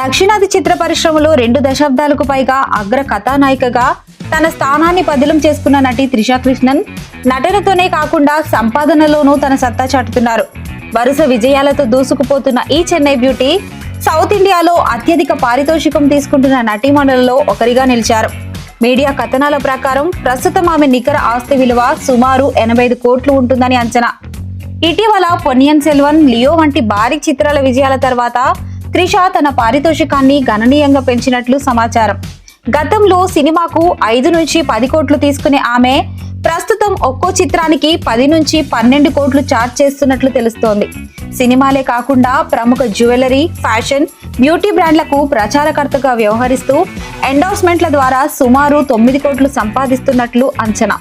దక్షిణాది చిత్ర పరిశ్రమలో 2 దశాబ్దాలకు పైగా అగ్ర కథానాయికగా తన స్థానాన్ని పదిలం చేసుకున్న నటి త్రిషా కృష్ణన్ నటనతోనే కాకుండా సంపాదనలోనూ తన సత్తా చాటుతున్నారు. వరుస విజయాలతో దూసుకుపోతున్న ఈ చెన్నై బ్యూటీ సౌత్ ఇండియాలో అత్యధిక పారితోషికం తీసుకుంటున్న నటీమణులలో ఒకరిగా నిలిచారు. మీడియా కథనాల ప్రకారం ప్రస్తుతం ఆమె నికర ఆస్తి విలువ సుమారు 85 కోట్లు ఉంటుందని అంచనా. ఇటీవల పొన్నియిన్ సెల్వన్, లియో వంటి భారీ చిత్రాల విజయాల తర్వాత త్రిష తన పారితోషికాన్ని గణనీయంగా పెంచినట్లు సమాచారం. గతంలో సినిమాకు 5 నుంచి 10 కోట్లు తీసుకునే ఆమె ప్రస్తుతం ఒక్కో చిత్రానికి 10 నుంచి 12 కోట్లు చార్జ్ చేస్తున్నట్లు తెలుస్తోంది. సినిమాలే కాకుండా ప్రముఖ జ్యువెలరీ, ఫ్యాషన్, బ్యూటీ బ్రాండ్లకు ప్రచారకర్తగా వ్యవహరిస్తూ ఎండోర్స్మెంట్ల ద్వారా సుమారు 9 కోట్లు సంపాదిస్తున్నట్లు అంచనా.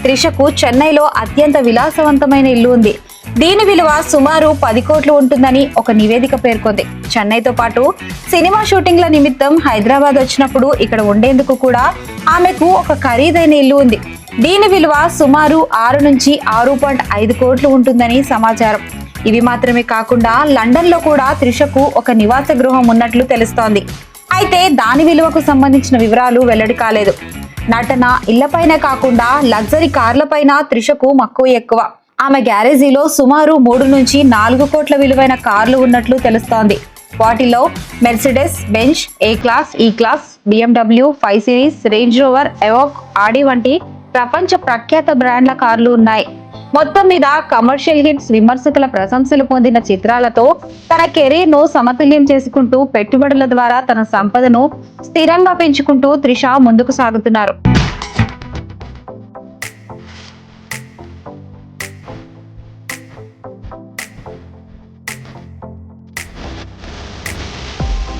త్రిషకు చెన్నైలో అత్యంత విలాసవంతమైన ఇల్లు ఉంది. దీని విలువ సుమారు 10 కోట్లు ఉంటుందని ఒక నివేదిక పేర్కొంది. చెన్నైతో పాటు సినిమా షూటింగ్ల నిమిత్తం హైదరాబాద్ వచ్చినప్పుడు ఇక్కడ ఉండేందుకు కూడా ఆమెకు ఒక ఖరీదైన ఇల్లు ఉంది. దీని విలువ సుమారు 6 నుంచి 6.5 కోట్లు ఉంటుందని సమాచారం. ఇవి మాత్రమే కాకుండా లండన్ లో కూడా త్రిషకు ఒక నివాస గృహం ఉన్నట్లు తెలుస్తోంది. అయితే దాని విలువకు సంబంధించిన వివరాలు వెల్లడి కాలేదు. నటన, ఇళ్లపైనే కాకుండా లగ్జరీ కార్లపైన త్రిషకు మక్కువ ఎక్కువ. ఆమె గ్యారేజీలో సుమారు 3 నుంచి 4 కోట్ల విలువైన కార్లు ఉన్నట్లు తెలుస్తోంది. వాటిలో Mercedes Benz, A class, E class, BMW 5 series, Range Rover, Evoque, Audi వంటి ప్రపంచ ప్రఖ్యాత బ్రాండ్ల కార్లు ఉన్నాయి. మొత్తం మీద కమర్షియల్ హిట్స్, విమర్శకుల ప్రశంసలు పొందిన చిత్రాలతో తన కెరీర్ ను సమతుల్యం చేసుకుంటూ పెట్టుబడుల ద్వారా తన సంపదను స్థిరంగా పెంచుకుంటూ త్రిష ముందుకు సాగుతున్నారు.